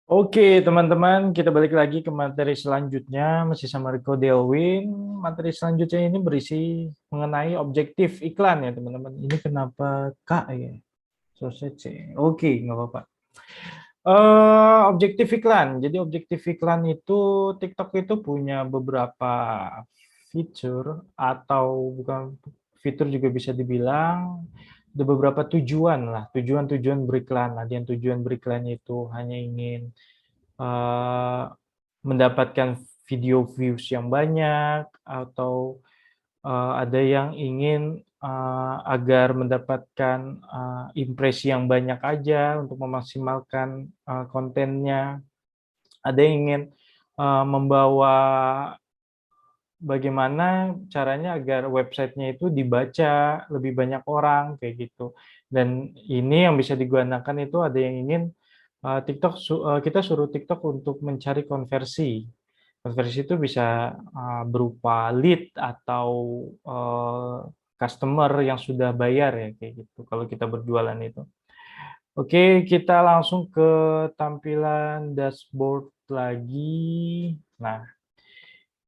Oke, teman-teman, kita balik lagi ke materi selanjutnya, masih sama Rico Delwin. Materi selanjutnya ini berisi mengenai objektif iklan ya, teman-teman. Ini kenapa Kak ya? Sausage. Oke, nggak apa-apa. Objektif iklan. Jadi objektif iklan itu TikTok itu punya beberapa fitur atau bukan fitur juga bisa dibilang ada beberapa tujuan lah, tujuan-tujuan beriklan. Ada yang tujuan beriklan itu hanya ingin eh, mendapatkan video views yang banyak atau ada yang ingin agar mendapatkan impresi yang banyak aja untuk memaksimalkan kontennya. Ada yang ingin membawa bagaimana caranya agar websitenya itu dibaca lebih banyak orang kayak gitu. Dan ini yang bisa digunakan itu ada yang ingin kita suruh TikTok untuk mencari konversi. Konversi itu bisa berupa lead atau customer yang sudah bayar ya kayak gitu kalau kita berjualan itu. Oke, kita langsung ke tampilan dashboard lagi. Nah,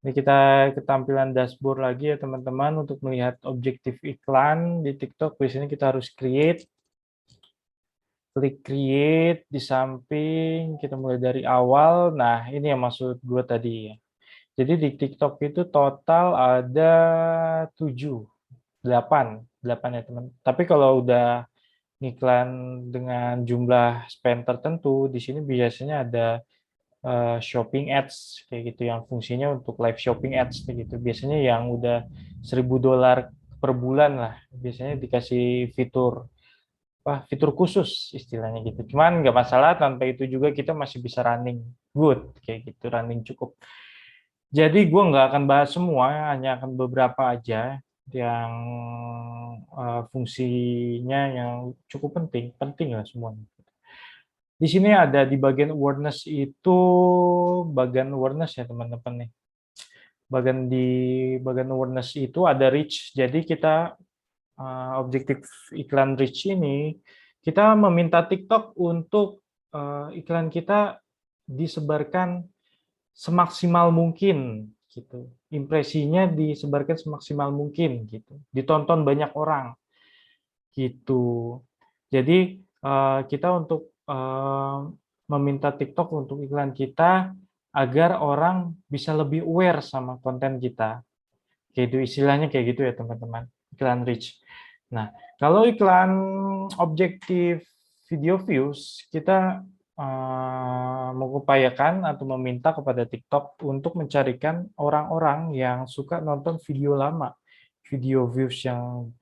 ini kita ke tampilan dashboard lagi ya teman-teman untuk melihat objektif iklan di TikTok. Biasanya kita harus create, klik create di samping, kita mulai dari awal. Nah, ini yang maksud gue tadi ya. Jadi di TikTok itu total ada 7, 8, 8 ya teman. Tapi kalau udah iklan dengan jumlah spend tertentu, di sini biasanya ada shopping ads kayak gitu yang fungsinya untuk live shopping ads kayak gitu. Biasanya yang udah $1.000 per bulan lah, biasanya dikasih fitur fitur khusus istilahnya gitu. Cuman nggak masalah, tanpa itu juga kita masih bisa running good kayak gitu, running cukup. Jadi gue nggak akan bahas semua, hanya akan beberapa aja yang fungsinya yang cukup penting, penting lah semuanya. Di sini ada di bagian awareness itu, bagian awareness ya teman-teman nih. Bagian awareness itu ada reach. Jadi kita objektif iklan reach ini kita meminta TikTok untuk iklan kita disebarkan semaksimal mungkin gitu. Impresinya disebarkan semaksimal mungkin gitu. Ditonton banyak orang gitu. Jadi kita untuk meminta TikTok untuk iklan kita agar orang bisa lebih aware sama konten kita. Kayak itu istilahnya kayak gitu ya teman-teman. Iklan reach. Nah, kalau iklan objektif video views, kita mengupayakan atau meminta kepada TikTok untuk mencarikan orang-orang yang suka nonton video lama, video views yang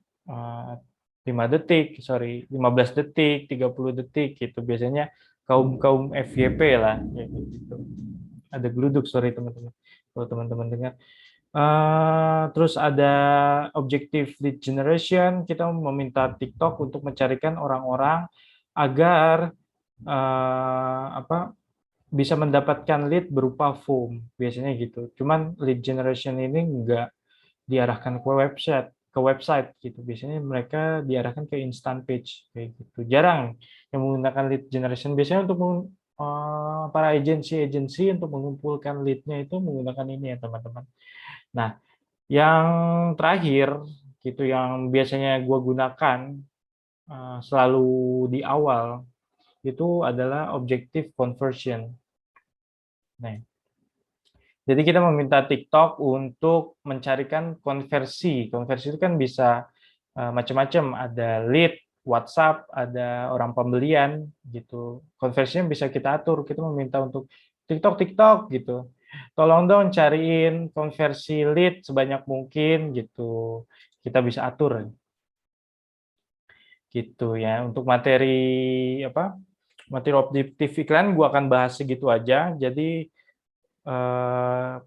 5 detik, 15 detik, 30 detik gitu. Biasanya kaum-kaum FYP lah, ya gitu. Ada geluduk, sorry teman-teman. Kalau teman-teman dengar. Terus ada objective lead generation, kita meminta TikTok untuk mencarikan orang-orang agar bisa mendapatkan lead berupa form, biasanya gitu. Cuman lead generation ini enggak diarahkan ke website gitu. Biasanya mereka diarahkan ke instant page kayak gitu. Jarang yang menggunakan lead generation. Biasanya untuk para agensi-agensi untuk mengumpulkan lead-nya itu menggunakan ini ya teman-teman. Nah, yang terakhir gitu yang biasanya gue gunakan selalu di awal itu adalah objective conversion. Nah, jadi kita meminta TikTok untuk mencarikan konversi. Konversi itu kan bisa macam-macam, ada lead, WhatsApp, ada orang pembelian gitu. Konversinya bisa kita atur. Kita meminta untuk TikTok gitu. Tolong dong cariin konversi lead sebanyak mungkin gitu. Kita bisa atur gitu ya. Untuk materi objektif iklan gua akan bahas segitu aja. Jadi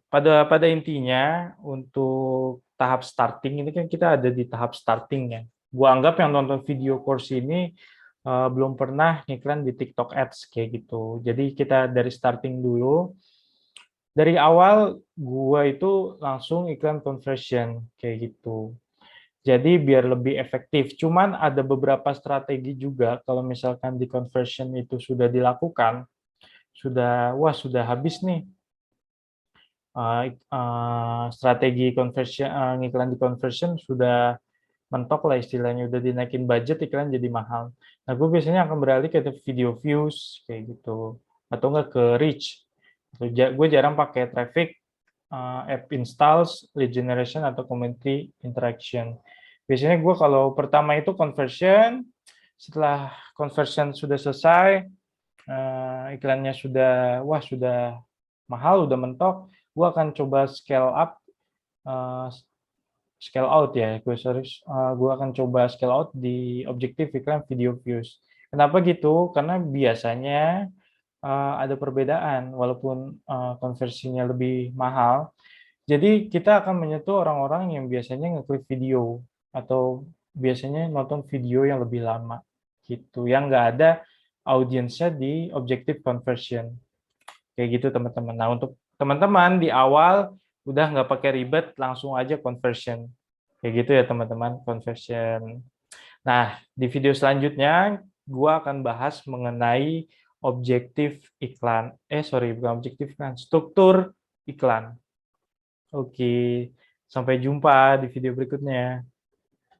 pada intinya untuk tahap starting ini kan kita ada di tahap starting ya. Gua anggap yang nonton video course ini belum pernah iklan di TikTok Ads kayak gitu. Jadi kita dari starting dulu. Dari awal gua itu langsung iklan conversion kayak gitu. Jadi biar lebih efektif. Cuman ada beberapa strategi juga kalau misalkan di conversion itu sudah dilakukan, sudah habis nih strategi conversion, ngiklan di conversion sudah mentok lah istilahnya, udah dinaikin budget, iklan jadi mahal. Nah, gue biasanya akan beralih ke video views kayak gitu, atau enggak ke reach. Gue jarang pakai traffic, app installs, lead generation, atau community interaction. Biasanya gue kalau pertama itu conversion, setelah conversion sudah selesai, iklannya sudah mahal, udah mentok, gue akan coba scale up, scale out ya, gue akan coba scale out di objektif iklan video views. Kenapa gitu? Karena biasanya ada perbedaan, walaupun konversinya lebih mahal. Jadi kita akan menyentuh orang-orang yang biasanya ngeklik video atau biasanya nonton video yang lebih lama gitu, yang nggak ada audiensnya di objective conversion. Kayak gitu teman-teman. Nah, untuk teman-teman di awal udah nggak pakai ribet, langsung aja conversion. Kayak gitu ya teman-teman, conversion. Nah, di video selanjutnya gua akan bahas mengenai objektif iklan. Bukan objektif iklan, struktur iklan. Oke, sampai jumpa di video berikutnya.